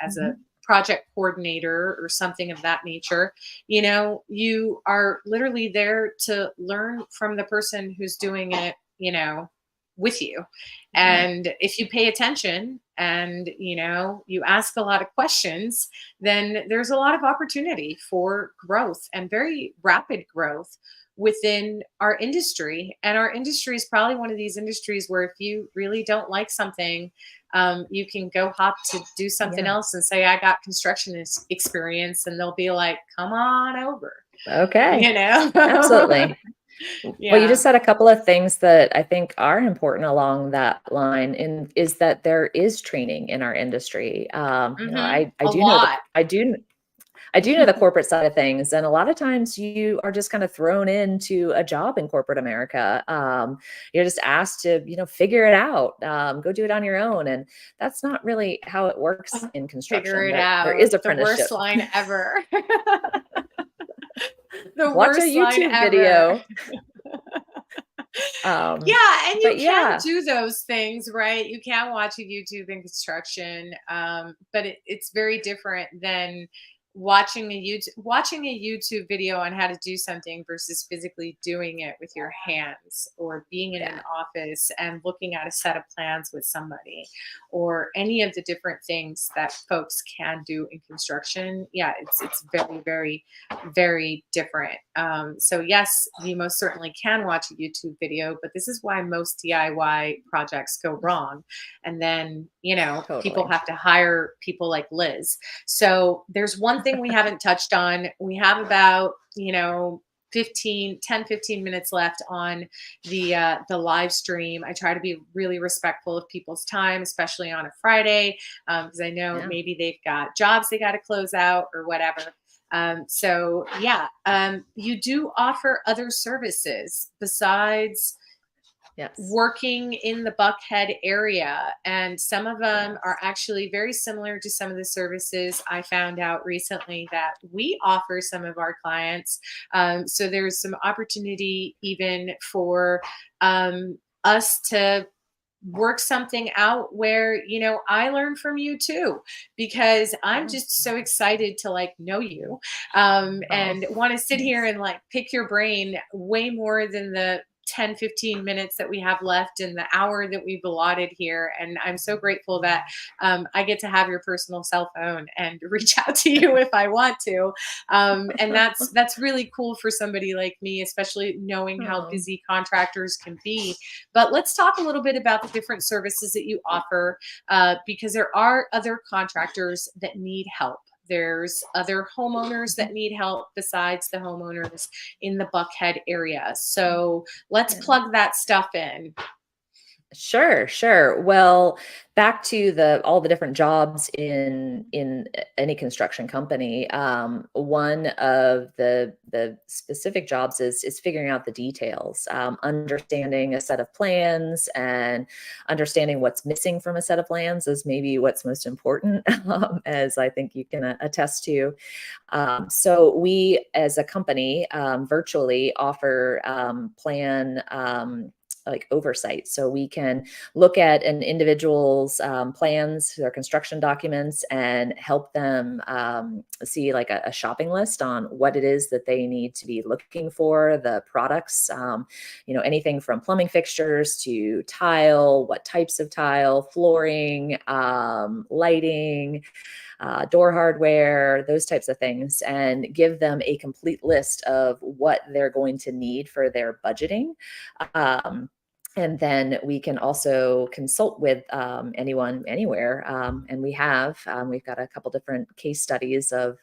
as a Mhm. project coordinator or something of that nature. You are literally there to learn from the person who's doing it, with you. Yeah. And if you pay attention and you ask a lot of questions, then there's a lot of opportunity for growth, and very rapid growth within our industry. And our industry is probably one of these industries where if you really don't like something, you can go hop to do something Yeah. else and say, I got construction experience, and they'll be like, come on over, Okay. you know? Absolutely. Well, you Yeah. just said a couple of things that I think are important along that line, and is that there is training in our industry. I A do know lot. I do know the corporate side of things, and a lot of times you are just kind of thrown into a job in corporate America. You're just asked to, figure it out, go do it on your own, and that's not really how it works in Figure construction. it There out. is The worst apprenticeship. line ever. The Watch a worst line YouTube ever. video. Um, Yeah, and you but can yeah, do those things, right? You can watch a YouTube in construction, but it's very different than watching a YouTube video on how to do something versus physically doing it with your hands, or being in an yeah, office and looking at a set of plans with somebody, or any of the different things that folks can do in construction. Yeah, it's very, very, very different. So yes, you most certainly can watch a YouTube video, but this is why most DIY projects go wrong. And then, people totally. have to hire people like Liz. So there's one thing we haven't touched on. We have about, 15 minutes left on the live stream. I try to be really respectful of people's time, especially on a Friday, because I know Yeah. maybe they've got jobs they got to close out or whatever. So yeah, you do offer other services besides Yes. working in the Buckhead area. And some of them are Yes. actually very similar to some of the services I found out recently that we offer some of our clients. So there's some opportunity even for us to work something out where, I learn from you too, because I'm Yeah. just so excited to like know you, Oh, and want to sit here thanks. and like pick your brain way more than the 10-15 minutes that we have left in the hour that we've allotted here. And I'm so grateful that I get to have your personal cell phone and reach out to you if I want to. And that's really cool for somebody like me, especially knowing how Oh, busy contractors can be. But let's talk a little bit about the different services that you offer, because there are other contractors that need help. There's other homeowners mhm. that need help besides the homeowners in the Buckhead area. So let's Yeah. plug that stuff in. Sure, sure. Well, back to the all the different jobs in any construction company. One of the specific jobs is figuring out the details, understanding a set of plans, and understanding what's missing from a set of plans is maybe what's most important, as I think you can attest to. So we, as a company, virtually offer plan. Like oversight. So we can look at an individual's plans, their construction documents, and help them see like a shopping list on what it is that they need to be looking for, the products, anything from plumbing fixtures to tile, what types of tile, flooring, lighting, door hardware, those types of things, and give them a complete list of what they're going to need for their budgeting. Um, and then we can also consult with anyone, anywhere. And we've got a couple different case studies of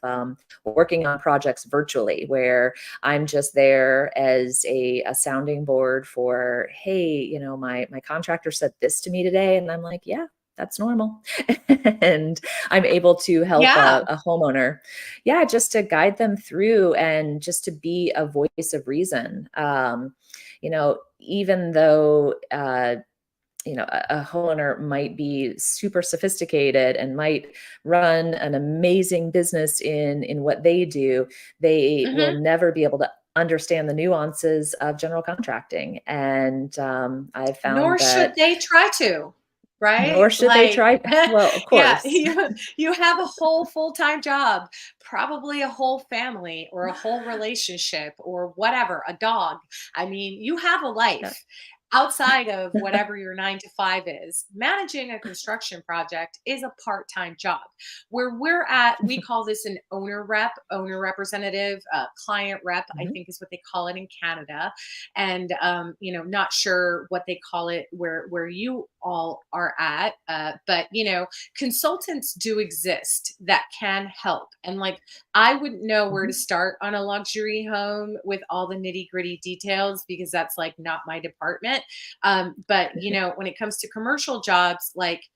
working on projects virtually where I'm just there as a sounding board for, hey, my contractor said this to me today. And I'm like, yeah, that's normal. And I'm able to help Yeah. a homeowner, yeah, just to guide them through and just to be a voice of reason. Even though a homeowner might be super sophisticated and might run an amazing business in what they do, they will Hmm. never be able to understand the nuances of general contracting. And I've found Nor should that they try to, right? nor should they Like, try. Well, of yeah, course. you have a whole full-time job, probably a whole family or a whole relationship or whatever, a dog. I mean, you have a Yeah. life outside of whatever your 9 to 5 is. Managing a construction project is a part-time job. Where we're at, we call this an owner rep, owner representative, client rep, I Mhm. think is what they call it in Canada. And not sure what they call it where you all are at, but consultants do exist that can help. And like, I wouldn't know where to Mhm. start on a luxury home with all the nitty gritty details because that's like not my department. But when it comes to commercial jobs, like,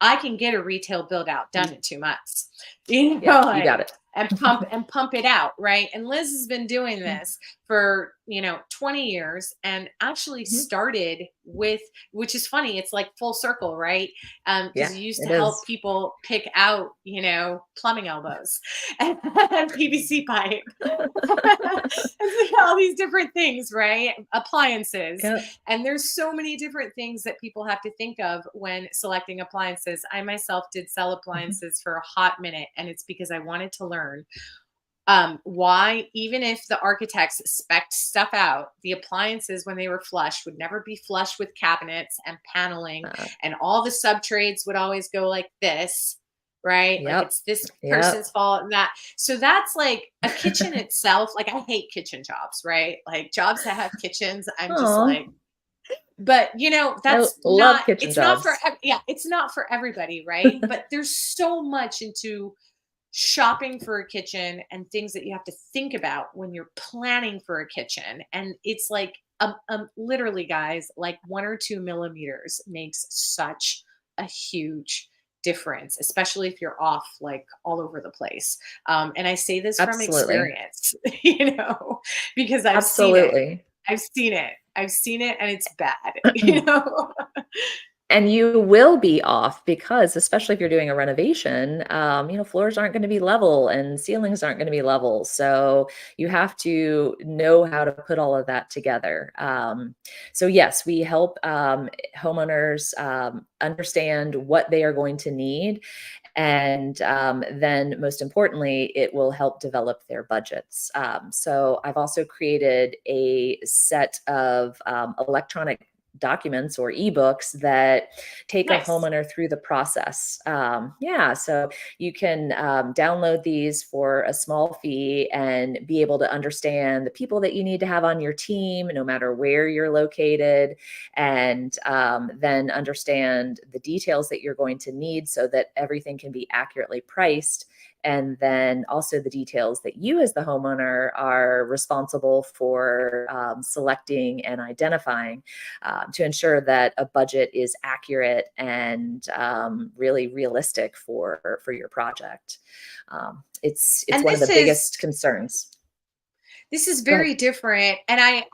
I can get a retail build out done in 2 months, Yeah, you got like, it. and pump it out, right? And Liz has been doing Yeah. this for 20 years, and actually Mhm. started with, which is funny, it's like full circle, right? Yeah, Because you used to it help is. people pick out, plumbing elbows and, PVC pipe, and all these different things, right? Appliances. Yeah. And there's so many different things that people have to think of when selecting appliances. I myself did sell Mhm. appliances for a hot minute, and it's because I wanted to learn why, even if the architects spec'd stuff out, the appliances, when they were flush, would never be flush with cabinets and paneling, Uh, and all the sub trades would always go like this, right? Like, yep. it's this person's Yep. fault and that. So that's like a kitchen itself. Like, I hate kitchen jobs, right? Like, jobs that have kitchens, I'm just like, Oh, but I that's love not, kitchen it's not for jobs. yeah, it's not for everybody, right? But there's so much into shopping for a kitchen and things that you have to think about when you're planning for a kitchen. And it's like, literally, guys, like 1 or 2 millimeters makes such a huge difference, especially if you're off like all over the place. And I say this from Absolutely. experience, because I've seen it. Absolutely. I've seen it. I've seen it, and it's bad, And you will be off because, especially if you're doing a renovation, floors aren't going to be level and ceilings aren't going to be level. So you have to know how to put all of that together. So yes, we help homeowners understand what they are going to need. And then most importantly, it will help develop their budgets. So I've also created a set of electronic documents or ebooks that take a Nice. homeowner through the process. Yeah, so you can download these for a small fee and be able to understand the people that you need to have on your team, no matter where you're located, and then understand the details that you're going to need so that everything can be accurately priced. And then also the details that you as the homeowner are responsible for selecting and identifying to ensure that a budget is accurate and really realistic for your project. It's And one of the biggest concerns. this is Go ahead. very different. And I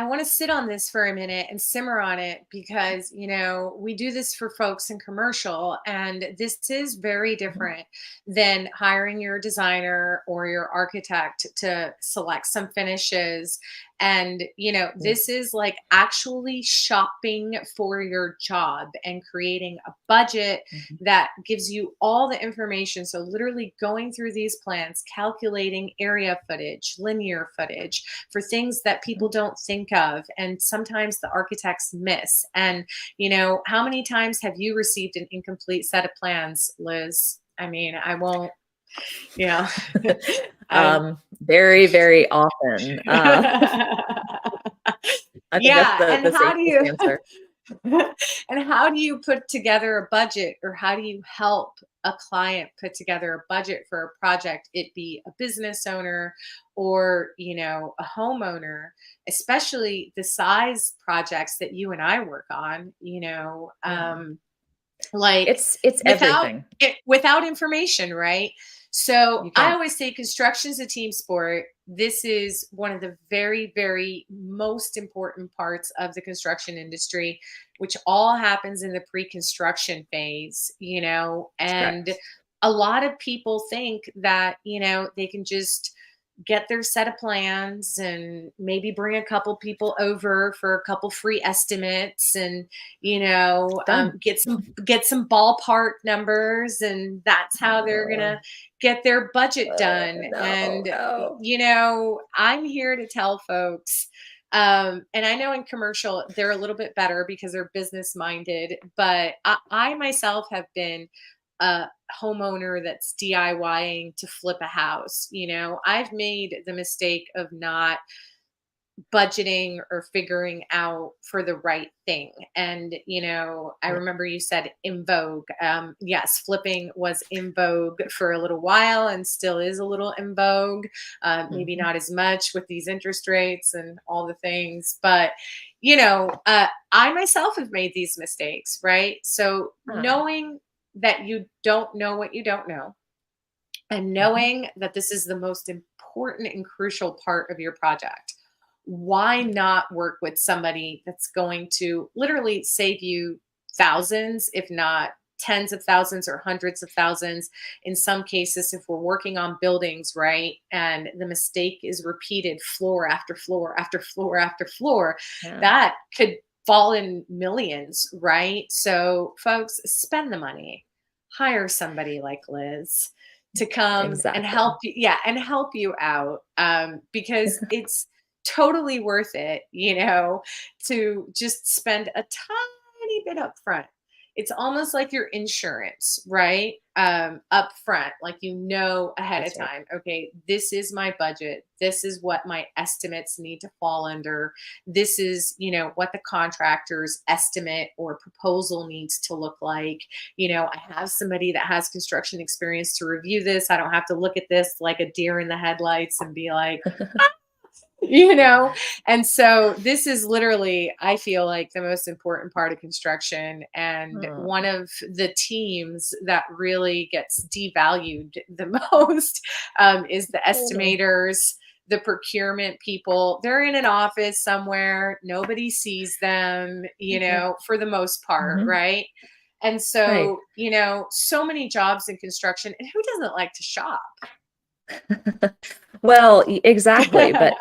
want to sit on this for a minute and simmer on it because, we do this for folks in commercial, and this is very Mhm. different than hiring your designer or your architect to select some finishes. And, Yeah. this is like actually shopping for your job and creating a budget Mhm. that gives you all the information. So, literally going through these plans, calculating area footage, linear footage for things that people Mhm. don't think of. And sometimes the architects miss. And, how many times have you received an incomplete set of plans, Liz? I mean, I won't, you know, I, Very, very often. I think that's yeah. the And how do safest you, answer. and how do you put together a budget, or how do you help a client put together a budget for a project, it be a business owner or, a homeowner, especially the size projects that you and I work on, Yeah. like It's without everything. without information, right? So You I can't. always say construction is a team sport. This is one of the very, very most important parts of the construction industry, which all happens in the pre-construction phase, That's and correct. a lot of people think that, they can just get their set of plans and maybe bring a couple people over for a couple free estimates, and Done. get some ballpark numbers, and that's how they're Uh, gonna get their budget done. no, And no. I'm here to tell folks, and I know in commercial they're a little bit better because they're business minded, but I myself have been a homeowner that's DIYing to flip a house. I've made the mistake of not budgeting or figuring out for the right thing. And, I Yeah. remember you said in vogue. Yes, flipping was in vogue for a little while and still is a little in vogue. Maybe Mhm. not as much with these interest rates and all the things. But, I myself have made these mistakes, right? So Ah, knowing that you don't know what you don't know, and mhm. knowing that this is the most important and crucial part of your project, why not work with somebody that's going to literally save you thousands, if not tens of thousands or hundreds of thousands in some cases, if we're working on buildings, right? And the mistake is repeated floor after floor after floor after floor, Yeah, that could fall in millions, right? So folks, spend the money, hire somebody like Liz to come and exactly. help you, yeah, and help you out, because it's totally worth it, to just spend a tiny bit up front. It's almost like your insurance, right? Up front, like ahead of That's right. time. Okay, this is my budget. This is what my estimates need to fall under. This is, what the contractor's estimate or proposal needs to look like. I have somebody that has construction experience to review this. I don't have to look at this like a deer in the headlights and be like, you know? And so this is literally, I feel like, the most important part of construction, and one Oh, of the teams that really gets devalued the most, is the totally. estimators, the procurement people, they're in an office somewhere, nobody sees them, Yep. for the most part, Hmm. right? And Right. so, so many jobs in construction, and who doesn't like to shop? Well, exactly. But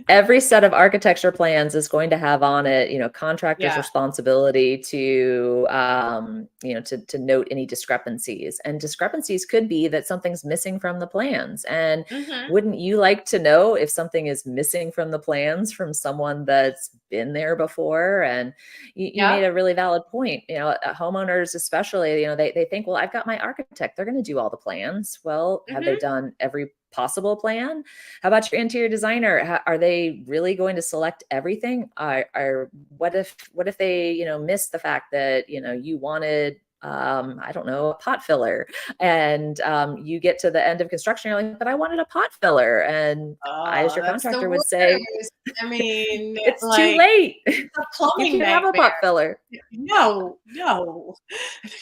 every set of architecture plans is going to have on it, contractor's Yeah. responsibility to, to note any discrepancies. And discrepancies could be that something's missing from the plans. And Hmm. wouldn't you like to know if something is missing from the plans from someone that's been there before? And you made Yep. a really valid point. Homeowners, especially, they think, well, I've got my architect, they're going to do all the plans. Well, have they Hmm. done every possible plan? How about your interior designer? Are they really going to select everything? Are what if they, miss the fact that, you wanted, I don't know, a pot filler, and you get to the end of construction, you're like, but I wanted a pot filler, and I, as Oh, your that's the contractor, would say, worst. I mean, it's too like, late. a You plumbing can have a nightmare. pot filler. No, no,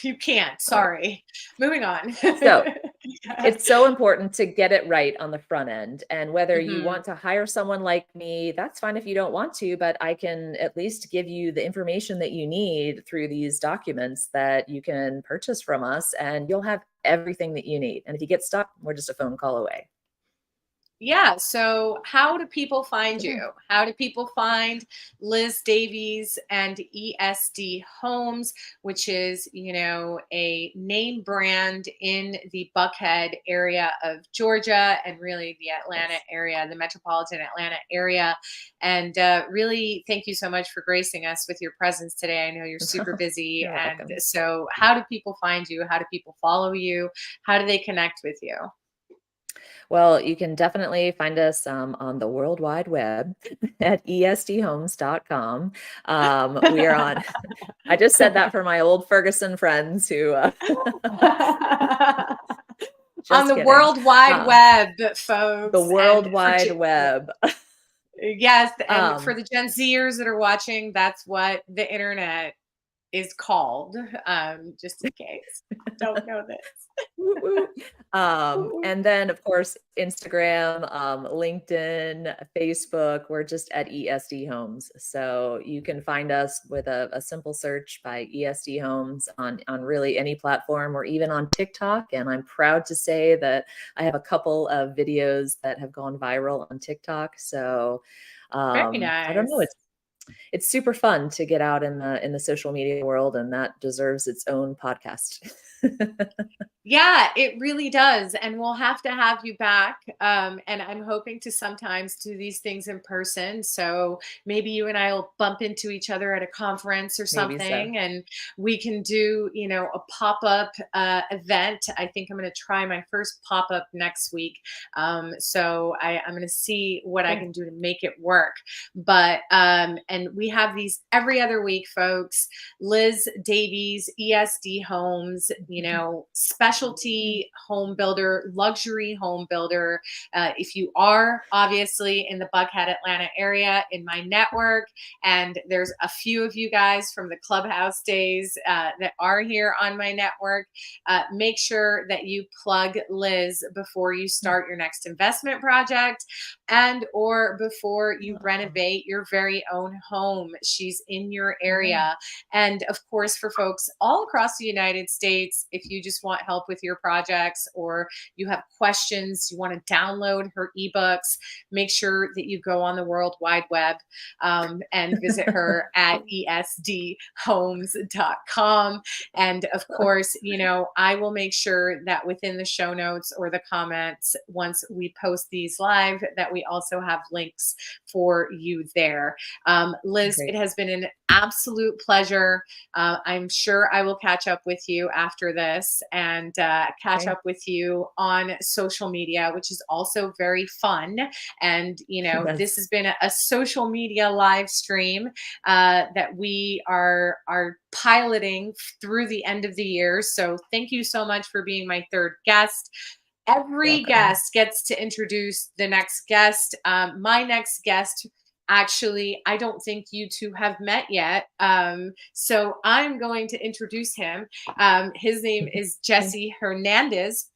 you can't. Right. Sorry. Moving on. So Yeah. it's so important to get it right on the front end. And whether you Mhm. want to hire someone like me, that's fine if you don't want to, but I can at least give you the information that you need through these documents that you can purchase from us, and you'll have everything that you need. And if you get stuck, we're just a phone call away. Yeah. So, how do people find Yeah. you? How do people find Liz Davies and ESD Homes, which is, a name brand in the Buckhead area of Georgia and really the Atlanta Yes. area, the metropolitan Atlanta area. And really, thank you so much for gracing us with your presence today. I know you're super busy. You're And welcome. so, how do people find you? How do people follow you? How do they connect with you? Well, you can definitely find us on the World Wide Web at esdhomes.com. We are on, I just said that for my old Ferguson friends who, On just the kidding. World Wide Uh, Web, the folks, and World Wide Web. yes, and for Um, the Gen Zers that are watching, that's what the internet is called. Just in case don't know this. Woo, woo. And then, of course, Instagram, LinkedIn, Facebook, we're just at ESD Homes. So you can find us with a simple search by ESD Homes on really any platform, or even on TikTok. And I'm proud to say that I have a couple of videos that have gone viral on TikTok. So Very I don't know. nice. It's super fun to get out in the social media world, and that deserves its own podcast. Yeah, it really does. And we'll have to have you back. And I'm hoping to sometimes do these things in person. So maybe you and I will bump into each other at a conference or Maybe so. something, and we can do, a pop up event. I think I'm going to try my first pop up next week. So I'm going to see what I Cool. can do to make it work. But, and we have these every other week, folks. Liz Davies, ESD Homes, specialty home builder, luxury home builder. If you are obviously in the Buckhead, Atlanta area in my network, and there's a few of you guys from the Clubhouse days that are here on my network, make sure that you plug Liz before you start your next investment project and or before you Aw, renovate your very own home. She's in your yeah. area. And of course, for folks all across the United States, if you just want help with your projects or you have questions, you want to download her ebooks, make sure that you go on the World Wide Web and visit her at esdhomes.com. And of course, I will make sure that within the show notes or the comments, once we post these live, that we also have links for you there. Liz, it Great. has been an absolute pleasure. I'm sure I will catch up with you after this and catch Okay. up with you on social media, which is also very fun. And, this Yes. has been a social media live stream that we are piloting through the end of the year. So thank you so much for being my third guest. Every Welcome. guest gets to introduce the next guest. My next guest, actually, I don't think you two have met yet. So I'm going to introduce him. His name is Okay. Jesse Hernandez.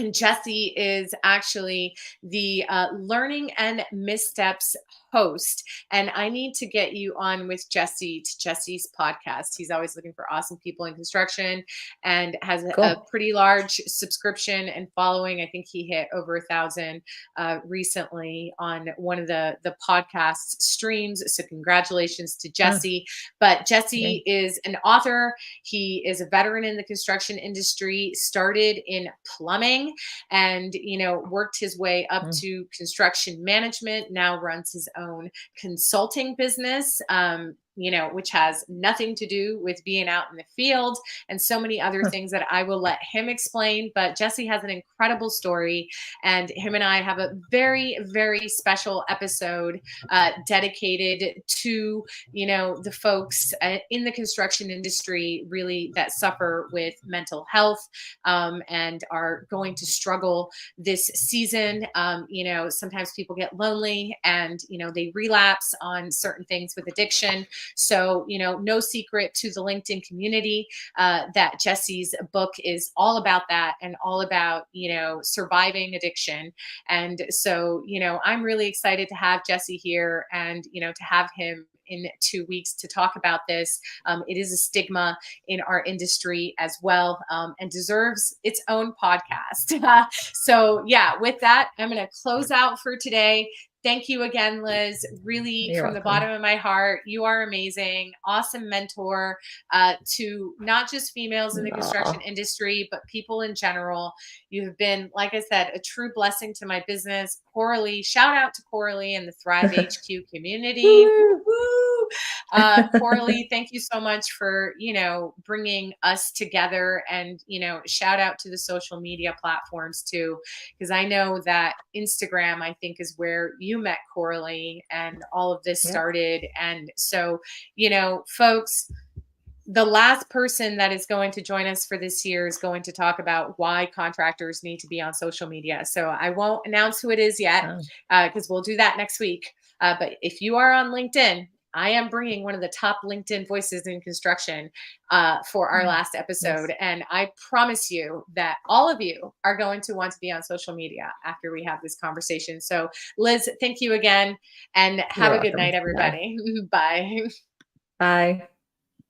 And Jesse is actually the learning and missteps host. And I need to get you on with Jesse to Jesse's podcast. He's always looking for awesome people in construction and has a Cool. pretty large subscription and following. I think he hit over 1,000 recently on one of the podcast streams. So congratulations to Oh, Jesse. But yay. Jesse is an author. He is a veteran in the construction industry, started in plumbing and worked his way up Mm. to construction management, now runs his own consulting business, which has nothing to do with being out in the field and so many other Huh. things that I will let him explain. But Jesse has an incredible story, and him and I have a very, very special episode dedicated to the folks in the construction industry really that suffer with mental health, and are going to struggle this season. Sometimes people get lonely and they relapse on certain things with addiction. So no secret to the LinkedIn community that Jesse's book is all about that, and all about surviving addiction. And so I'm really excited to have Jesse here, and to have him in 2 weeks to talk about this. It is a stigma in our industry as well, and deserves its own podcast. So, yeah, with that, I'm going to close out for today. Thank you again, Liz. Really, You're from the bottom welcome. of my heart, you are amazing, awesome mentor to not just females in the construction Aw. industry, but people in general. You have been, like I said, a true blessing to my business. Coralie, shout out to Coralie and the Thrive HQ community. Woo! Woo-hoo! Coralie, thank you so much for, bringing us together, and, shout out to the social media platforms too, because I know that Instagram, I think, is where you met Coralie and all of this Yep. started. And so, folks, the last person that is going to join us for this year is going to talk about why contractors need to be on social media. So I won't announce who it is yet, Oh, because we'll do that next week. But if you are on LinkedIn, I am bringing one of the top LinkedIn voices in construction for our mm, last episode. nice. And I promise you that all of you are going to want to be on social media after we have this conversation. So, Liz, thank you again, and have You're a good night, welcome. Bye. everybody. Bye. Bye.